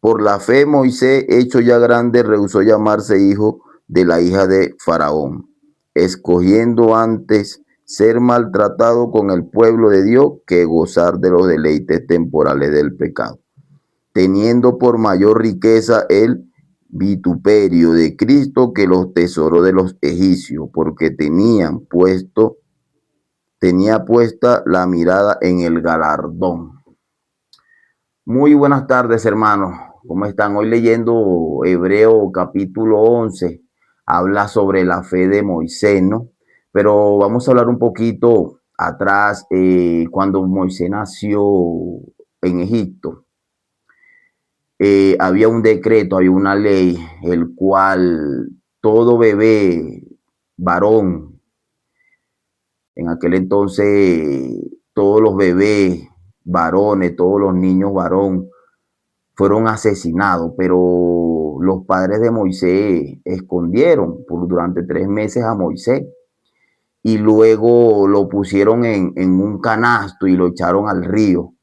Por la fe Moisés, hecho ya grande, rehusó llamarse hijo de la hija de Faraón, escogiendo antes ser maltratado con el pueblo de Dios que gozar de los deleites temporales del pecado, teniendo por mayor riqueza el vituperio de Cristo que los tesoros de los egipcios, porque tenía puesta la mirada en el galardón. Muy buenas tardes, hermanos. ¿Cómo están? Hoy leyendo Hebreo capítulo 11. Habla sobre la fe de Moisés, ¿no? Pero vamos a hablar un poquito atrás, cuando Moisés nació en Egipto. Había un decreto, había una ley, el cual todo bebé varón, en aquel entonces todos los bebés varones, todos los niños varón fueron asesinados, pero los padres de Moisés escondieron durante 3 meses a Moisés y luego lo pusieron en un canasto y lo echaron al río,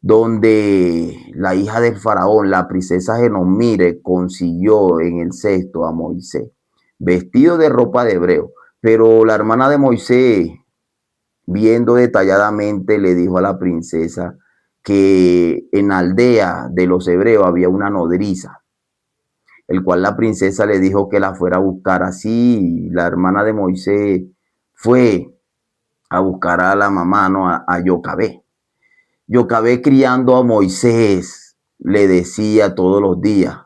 donde la hija del faraón, la princesa Genomire, consiguió en el cesto a Moisés, vestido de ropa de hebreo. Pero la hermana de Moisés, viendo detalladamente, le dijo a la princesa que en la aldea de los hebreos había una nodriza, el cual la princesa le dijo que la fuera a buscar. Así la hermana de Moisés fue a buscar a la mamá, ¿no? A Yocabé. Yocabé, criando a Moisés, le decía todos los días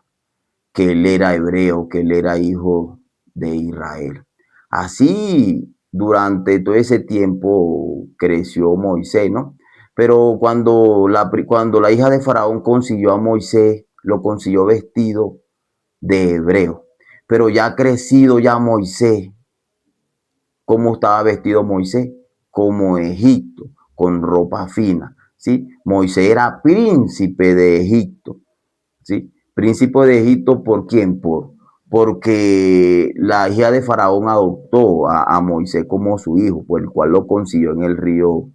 que él era hebreo, que él era hijo de Israel. Así durante todo ese tiempo creció Moisés, ¿no? Pero cuando la hija de Faraón consiguió a Moisés, lo consiguió vestido de hebreo. Pero ya crecido ya Moisés, ¿cómo estaba vestido Moisés? Como Egipto, con ropa fina, ¿sí? Moisés era príncipe de Egipto, ¿sí? Príncipe de Egipto, ¿por quién? Porque la hija de Faraón adoptó a Moisés como su hijo, por el cual lo consiguió en el río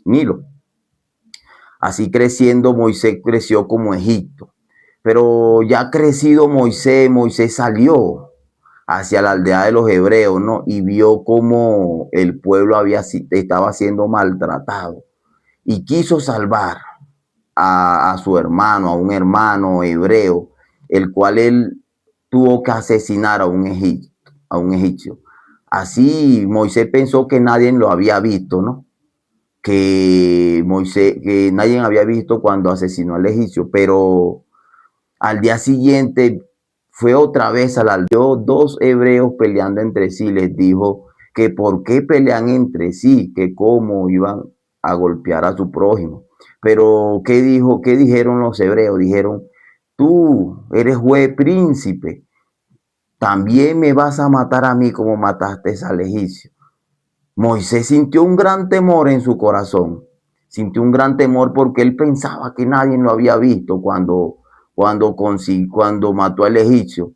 Nilo. Así creciendo, Moisés creció como Egipto. Pero ya crecido Moisés salió hacia la aldea de los hebreos, ¿no? Y vio cómo el pueblo estaba siendo maltratado. Y quiso salvar a su hermano, a un hermano hebreo, el cual él tuvo que asesinar a un egipcio. Así Moisés pensó que nadie lo había visto, ¿no? Que nadie había visto cuando asesinó al egipcio, pero al día siguiente fue otra vez a la aldea, 2 hebreos peleando entre sí, les dijo que por qué pelean entre sí, que cómo iban a golpear a su prójimo. Pero ¿qué dijeron los hebreos? Dijeron: tú eres juez príncipe, también me vas a matar a mí como mataste al egipcio. Moisés sintió un gran temor en su corazón, sintió un gran temor porque él pensaba que nadie lo había visto cuando mató al egipcio.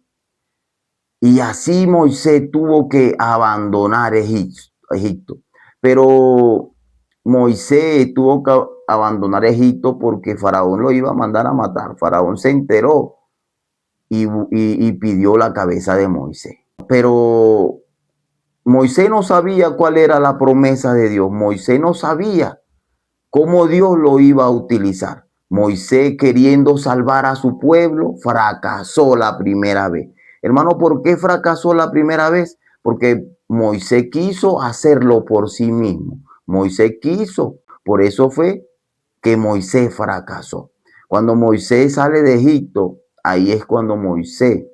Y así Moisés tuvo que abandonar Egipto. Pero Moisés tuvo que abandonar Egipto porque Faraón lo iba a mandar a matar. Faraón se enteró y pidió la cabeza de Moisés. Pero Moisés no sabía cuál era la promesa de Dios. Moisés no sabía cómo Dios lo iba a utilizar. Moisés, queriendo salvar a su pueblo, fracasó la primera vez. Hermano, ¿por qué fracasó la primera vez? Porque Moisés quiso hacerlo por sí mismo. Moisés quiso. Por eso fue que Moisés fracasó. Cuando Moisés sale de Egipto, ahí es cuando Moisés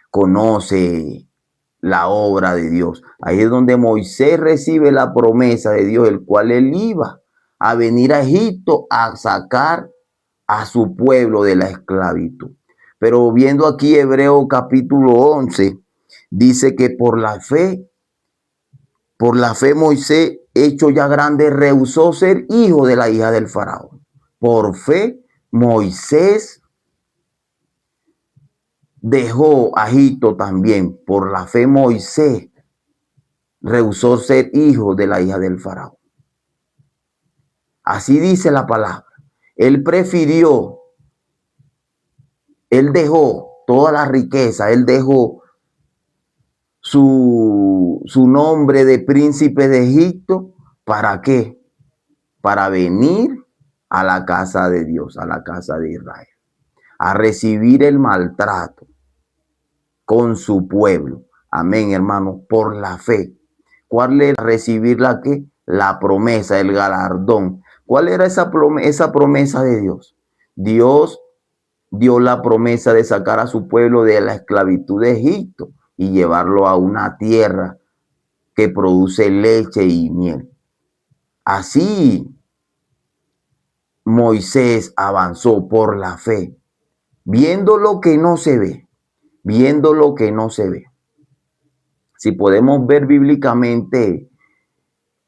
conoce la obra de Dios. Ahí es donde Moisés recibe la promesa de Dios, el cual él iba a venir a Egipto a sacar a su pueblo de la esclavitud. Pero viendo aquí Hebreo capítulo 11, dice que por la fe Moisés, hecho ya grande, rehusó ser hijo de la hija del faraón. Por fe Moisés dejó a Egipto también. Por la fe Moisés rehusó ser hijo de la hija del faraón. Así dice la palabra. Él prefirió Él dejó toda la riqueza, él dejó su nombre de príncipe de Egipto. ¿Para qué? Para venir a la casa de Dios, a la casa de Israel, a recibir el maltrato con su pueblo. Amén, hermano, por la fe. ¿Cuál era recibir la qué? La promesa, el galardón. ¿Cuál era esa promesa de Dios? Dios dio la promesa de sacar a su pueblo de la esclavitud de Egipto y llevarlo a una tierra que produce leche y miel. Así Moisés avanzó por la fe, viendo lo que no se ve, viendo lo que no se ve. Si podemos ver bíblicamente,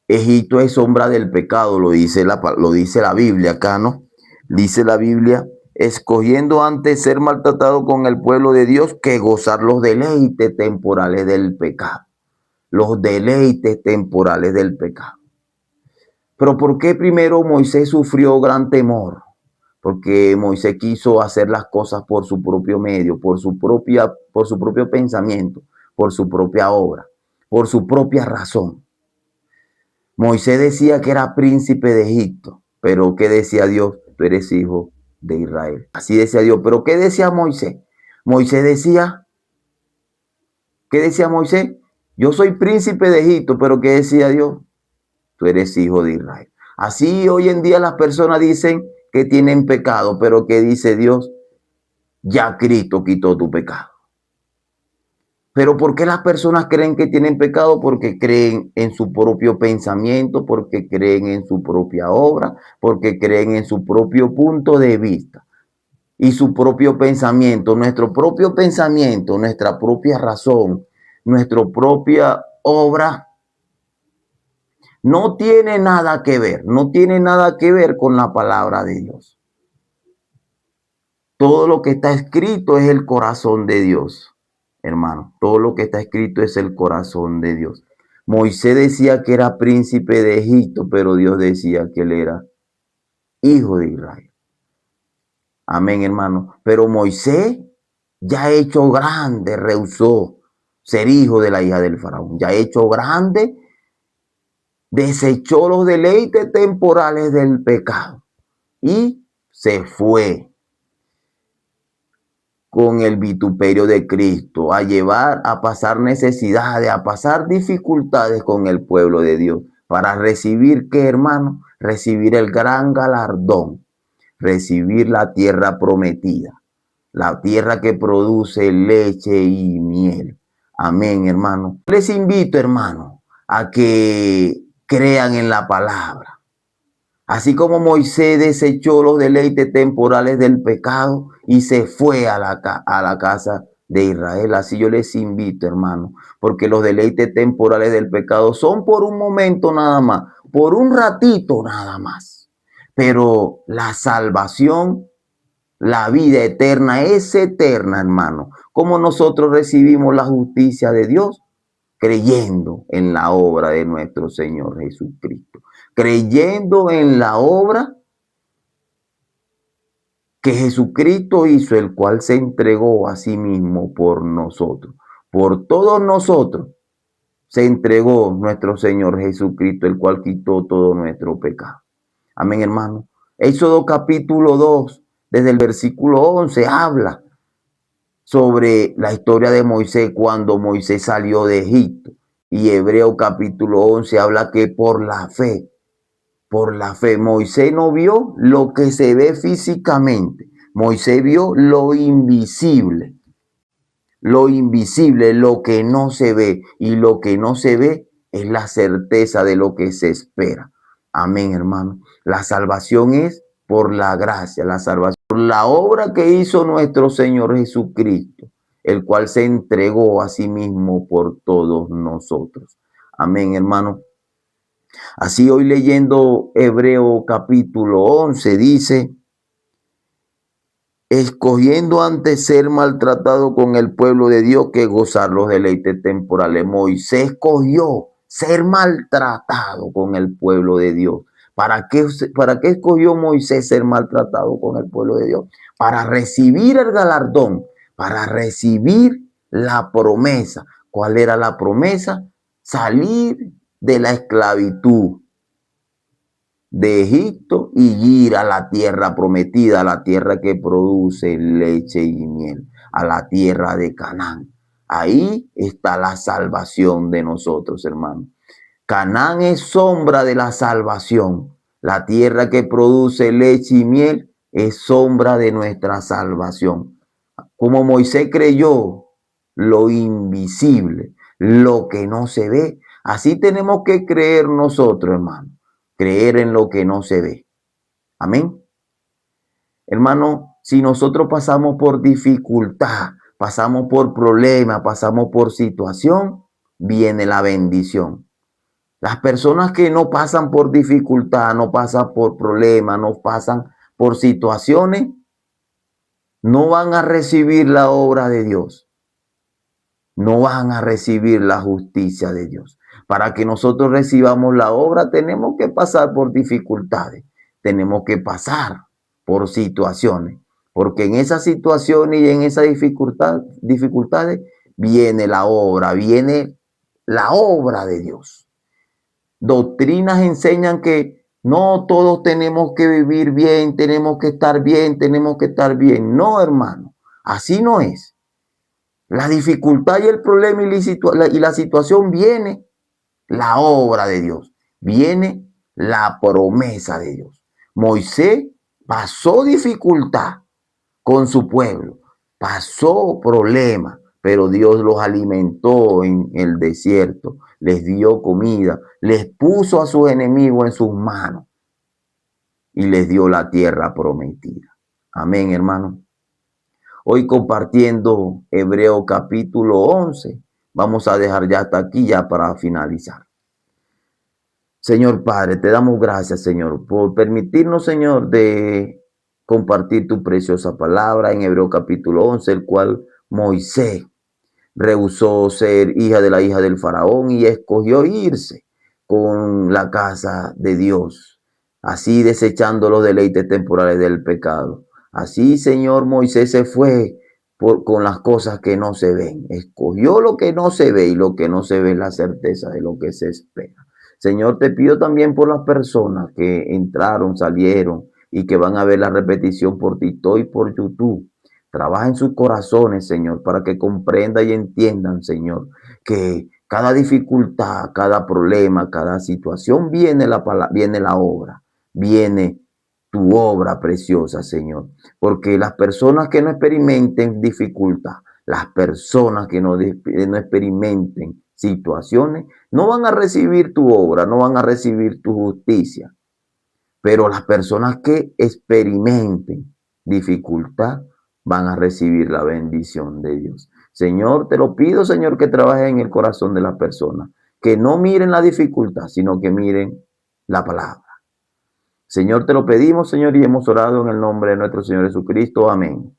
Egipto es sombra del pecado, lo dice la Biblia acá, ¿no? Dice la Biblia, escogiendo antes ser maltratado con el pueblo de Dios que gozar los deleites temporales del pecado. Los deleites temporales del pecado. Pero ¿por qué primero Moisés sufrió gran temor? Porque Moisés quiso hacer las cosas por su propio medio, por su propio pensamiento, por su propia obra, por su propia razón. Moisés decía que era príncipe de Egipto, pero ¿qué decía Dios? Tú eres hijo de Israel. Así decía Dios, pero ¿qué decía Moisés? Moisés decía, ¿qué decía Moisés? Yo soy príncipe de Egipto, pero ¿qué decía Dios? Tú eres hijo de Israel. Así hoy en día las personas dicen que tienen pecado, pero ¿qué dice Dios? Ya Cristo quitó tu pecado. Pero ¿por qué las personas creen que tienen pecado? Porque creen en su propio pensamiento, porque creen en su propia obra, porque creen en su propio punto de vista y su propio pensamiento. Nuestro propio pensamiento, nuestra propia razón, nuestra propia obra no tiene nada que ver, no tiene nada que ver con la palabra de Dios. Todo lo que está escrito es el corazón de Dios, hermano. Todo lo que está escrito es el corazón de Dios. Moisés decía que era príncipe de Egipto, pero Dios decía que él era hijo de Israel. Amén, hermano. Pero Moisés, ya hecho grande, rehusó ser hijo de la hija del faraón. Ya hecho grande, desechó los deleites temporales del pecado y se fue con el vituperio de Cristo, a pasar necesidades, a pasar dificultades con el pueblo de Dios, para recibir, ¿qué, hermano? Recibir el gran galardón, recibir la tierra prometida, la tierra que produce leche y miel. Amén, hermano. Les invito, hermano, a que crean en la palabra. Así como Moisés desechó los deleites temporales del pecado y se fue a la casa de Israel, así yo les invito, hermano, porque los deleites temporales del pecado son por un momento nada más, por un ratito nada más. Pero la salvación, la vida eterna es eterna, hermano. ¿Cómo nosotros recibimos la justicia de Dios? Creyendo en la obra de nuestro Señor Jesucristo. Creyendo en la obra que Jesucristo hizo, el cual se entregó a sí mismo por nosotros. Por todos nosotros se entregó nuestro Señor Jesucristo, el cual quitó todo nuestro pecado. Amén, hermano. Éxodo capítulo 2, desde el versículo 11, habla sobre la historia de Moisés cuando Moisés salió de Egipto. Y Hebreo capítulo 11 habla que por la fe, Moisés no vio lo que se ve físicamente. Moisés vio lo invisible, lo que no se ve. Y lo que no se ve es la certeza de lo que se espera. Amén, hermano. La salvación es por la gracia, la salvación por la obra que hizo nuestro Señor Jesucristo, el cual se entregó a sí mismo por todos nosotros. Amén, hermano. Así hoy leyendo Hebreo capítulo 11 dice, escogiendo antes ser maltratado con el pueblo de Dios que gozar los deleites temporales. Moisés escogió ser maltratado con el pueblo de Dios ¿Para qué escogió Moisés ser maltratado con el pueblo de Dios? Para recibir el galardón, para recibir la promesa. ¿Cuál era la promesa? Salir de la esclavitud de Egipto y ir a la tierra prometida, a la tierra que produce leche y miel, a la tierra de Canaán. Ahí está la salvación de nosotros, hermanos. Canaán es sombra de la salvación. La tierra que produce leche y miel es sombra de nuestra salvación. Como Moisés creyó lo invisible, lo que no se ve, así tenemos que creer nosotros, hermano. Creer en lo que no se ve. Amén. Hermano, si nosotros pasamos por dificultad, pasamos por problemas, pasamos por situación, viene la bendición. Las personas que no pasan por dificultad, no pasan por problemas, no pasan por situaciones, no van a recibir la obra de Dios. No van a recibir la justicia de Dios. Para que nosotros recibamos la obra, tenemos que pasar por dificultades. Tenemos que pasar por situaciones. Porque en esas situaciones y en esas dificultades viene la obra de Dios. Doctrinas enseñan que no todos tenemos que vivir bien, tenemos que estar bien, tenemos que estar bien. No, hermano, así no es. La dificultad y el problema y la situación viene la obra de Dios, viene la promesa de Dios. Moisés pasó dificultad con su pueblo, pasó problemas, pero Dios los alimentó en el desierto, les dio comida, les puso a sus enemigos en sus manos y les dio la tierra prometida. Amén, hermano. Hoy compartiendo Hebreo capítulo 11. Vamos a dejar ya hasta aquí ya para finalizar. Señor Padre, te damos gracias, Señor, por permitirnos, Señor, de compartir tu preciosa palabra en Hebreo capítulo 11, el cual Moisés rehusó ser hija de la hija del faraón y escogió irse con la casa de Dios, así desechando los deleites temporales del pecado. Así, Señor, Moisés se fue con las cosas que no se ven. Escogió lo que no se ve y lo que no se ve es la certeza de lo que se espera. Señor, te pido también por las personas que entraron, salieron y que van a ver la repetición por TikTok y por YouTube. Trabaja en sus corazones, Señor, para que comprendan y entiendan, Señor, que cada dificultad, cada problema, cada situación viene la obra, viene tu obra preciosa, Señor. Porque las personas que no experimenten dificultad, las personas que no experimenten situaciones, no van a recibir tu obra, no van a recibir tu justicia. Pero las personas que experimenten dificultad van a recibir la bendición de Dios. Señor, te lo pido, Señor, que trabajes en el corazón de las personas, que no miren la dificultad, sino que miren la palabra. Señor, te lo pedimos, Señor, y hemos orado en el nombre de nuestro Señor Jesucristo. Amén.